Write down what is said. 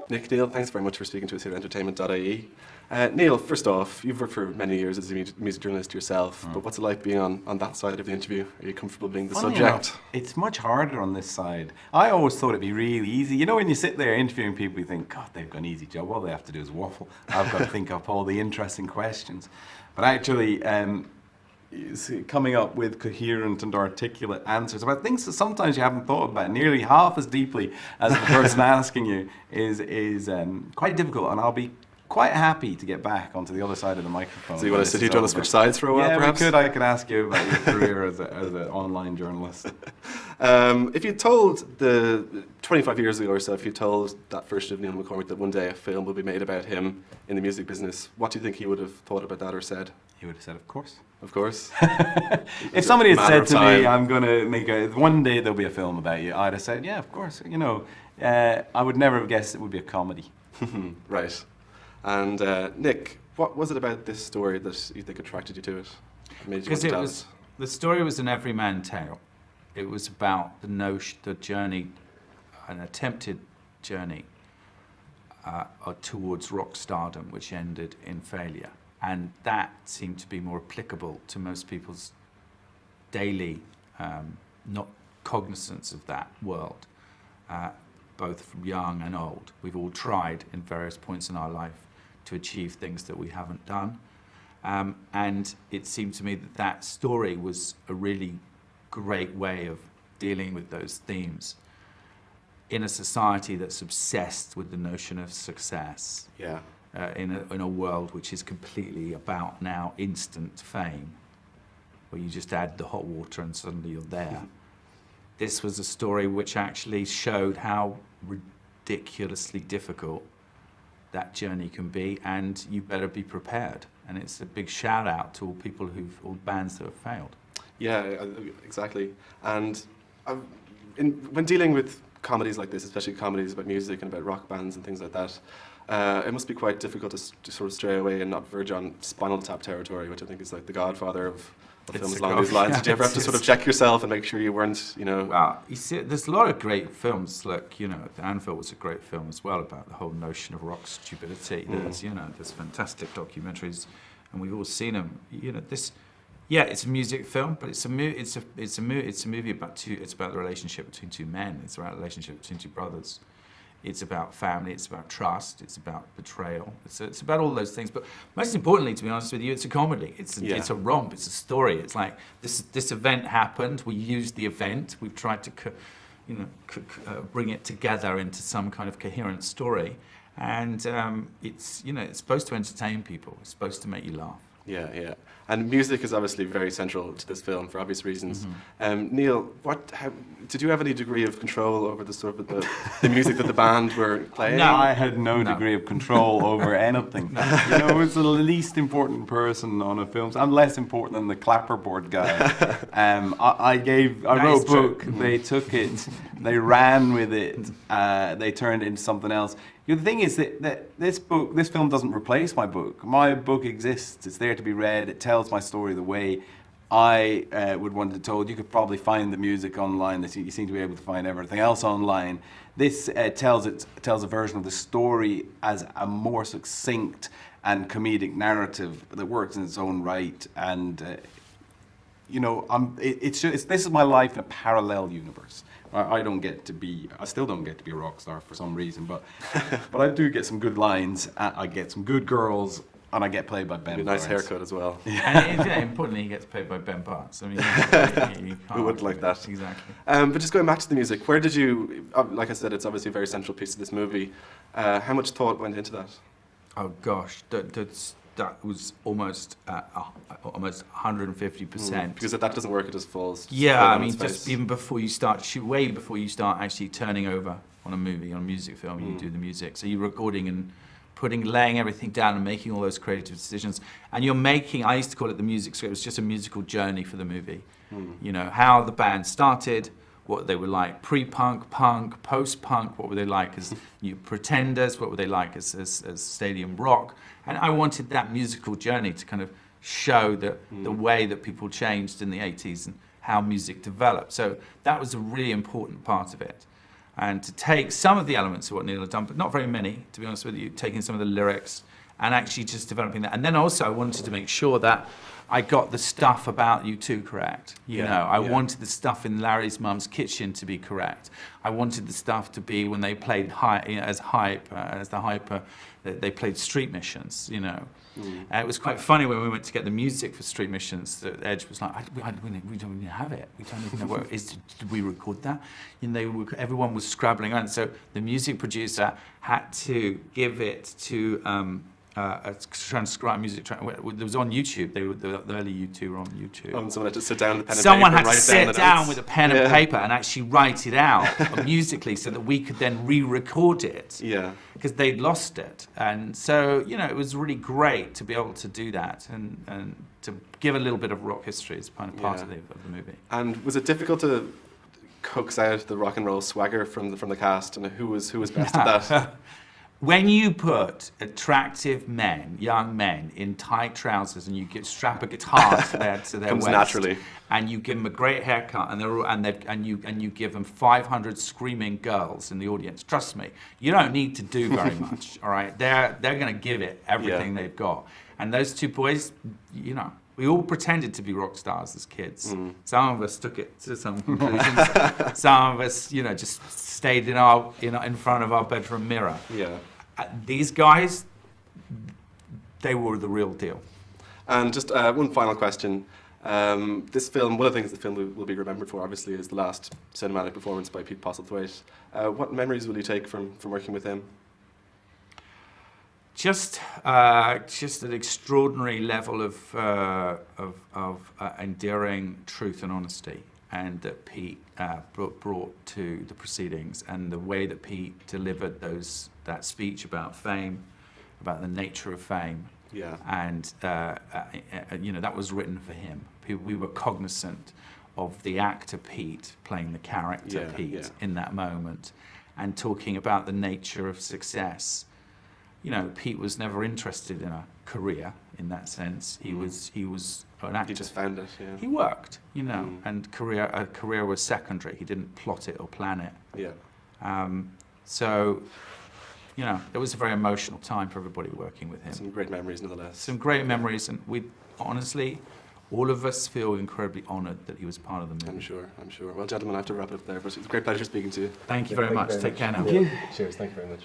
Nick, Neil, thanks very much for speaking to us here at Entertainment.ie. Neil, first off, you've worked for many years as a music journalist yourself, but what's it like being on that side of the interview? Are you comfortable being the Funny subject? enough, it's much harder on this side. I always thought it'd be really easy. You know, when you sit there interviewing people, you think, God, they've got an easy job. All they have to do is waffle. I've got to think up all the interesting questions. But actually, coming up with coherent and articulate answers about things that sometimes you haven't thought about nearly half as deeply as the person asking you is quite difficult. And I'll be quite happy to get back onto the other side of the microphone. So you want to sit here to switch sides for a while, perhaps? Yeah, I could ask you about your career as an online journalist. If you told 25 years ago or so, if you told that version of Neil McCormick that one day a film would be made about him in the music business, what do you think he would have thought about that or said? He would have said, of course. Of course. If somebody had said to me, I'm going to make one day there'll be a film about you, I'd have said, yeah, of course. You know, I would never have guessed it would be a comedy. Right. And Nick, what was it about this story that you think attracted you to it? Because the story was an everyman tale. It was about the journey, an attempted journey towards rock stardom, which ended in failure. And that seemed to be more applicable to most people's daily not cognizance of that world, both from young and old. We've all tried in various points in our life to achieve things that we haven't done. And it seemed to me that story was a really great way of dealing with those themes in a society that's obsessed with the notion of success. Yeah. In a world which is completely about now instant fame, where you just add the hot water and suddenly you're there. This was a story which actually showed how ridiculously difficult that journey can be, and you better be prepared. And it's a big shout out to all bands that have failed. Yeah, exactly. And when dealing with comedies like this, especially comedies about music and about rock bands and things like that, it must be quite difficult to sort of stray away and not verge on Spinal Tap territory, which I think is like the godfather of films along these lines. Did you ever have to sort of check yourself and make sure you weren't, Well, you see, there's a lot of great films, like, The Anvil was a great film as well about the whole notion of rock stupidity. There's fantastic documentaries, and we've all seen them. It's a music film, but it's a movie about it's about the relationship between two men. It's about the relationship between two brothers. It's about family, it's about trust, it's about betrayal. It's about all those things. But most importantly, to be honest with you, it's a comedy. It's a romp, it's a story. It's like, this event happened, we used the event, we've tried to bring it together into some kind of coherent story. And it's supposed to entertain people, it's supposed to make you laugh. Yeah. And music is obviously very central to this film for obvious reasons. Neil, did you have any degree of control over the sort of the music that the band were playing? No, I had no degree of control over anything. I was the least important person on a film. I'm less important than the clapperboard guy. I wrote a book. They took it, they ran with it, they turned it into something else. The thing is that this film doesn't replace my book. My book exists. It's there to be read. It tells my story the way I would want it told. You could probably find the music online. You seem to be able to find everything else online. This tells a version of the story as a more succinct and comedic narrative that works in its own right. And this is my life in a parallel universe. I still don't get to be a rock star for some reason, but I do get some good lines, I get some good girls, and I get played by Ben Nice Barnes. haircut as well. And importantly, he gets played by Ben Barnes. I mean, you can't who wouldn't like that? Exactly. But just going back to the music, where did you, like I said, it's obviously a very central piece of this movie. How much thought went into that? Oh gosh, that was almost 150%. Because if that doesn't work, it just falls. Yeah, I mean, just even before you start way before you start actually turning over on a music film, you do the music. So you're recording and laying everything down and making all those creative decisions. And I used to call it the music script. It was just a musical journey for the movie. How the band started, what they were like pre-punk, punk, post-punk, what were they like as new Pretenders, what were they like as stadium rock. And I wanted that musical journey to kind of show the way that people changed in the 80s and how music developed. So that was a really important part of it. and to take some of the elements of what Neil had done, but not very many, to be honest with you, taking some of the lyrics and actually just developing that. And then also I wanted to make sure that I got the stuff about U2 correct. You know, I wanted the stuff in Larry's mum's kitchen to be correct. I wanted the stuff to be when they played as the hyper, they played Street Missions, you know. It was quite funny when we went to get the music for Street Missions that Edge was like, we don't even have it. We don't even know where it is. Did we record that? And everyone was scrabbling around. So the music producer had to give it to a transcribed music track. It was on YouTube. The early U2 were on YouTube. And someone had to sit down with a pen and Someone paper. had to sit down with a pen and paper and actually write it out musically so that we could then re-record it. Yeah. Because they'd lost it. And so, you know, it was really great to be able to do that and to give a little bit of rock history as kind of part of the movie. And was it difficult to coax out the rock and roll swagger from the cast, and who was best at that? When you put attractive men, young men, in tight trousers and you strap a guitar to their Comes waist, naturally. and you give them a great haircut, and you give them 500 screaming girls in the audience, trust me, you don't need to do very much. All right, they're going to give it everything they've got. And those two boys, you know, we all pretended to be rock stars as kids. Some of us took it to some conclusions. Some of us, you know, just stayed in front of our bedroom mirror. Yeah. These guys, they were the real deal. And just one final question. This film, one of the things the film will be remembered for, obviously, is the last cinematic performance by Pete Postlethwaite. What memories will you take from working with him? Just an extraordinary level of endearing truth and honesty, and that Pete brought to the proceedings, and the way that Pete delivered that speech about fame, about the nature of fame. Yeah. And you know, that was written for him. We were cognizant of the actor Pete playing the character Pete in that moment, and talking about the nature of success. You know, Pete was never interested in a career in that sense. He was an actor. He just found it. Yeah. He worked, you know, and a career was secondary. He didn't plot it or plan it. Yeah. So, you know, it was a very emotional time for everybody working with him. Some great memories, nonetheless. Some great memories, and we honestly, all of us feel incredibly honoured that he was part of the movie. I'm sure. Well, gentlemen, I have to wrap it up there, but it's a great pleasure speaking to you. Thank you very much. Take care now. Cheers. Thank you very much.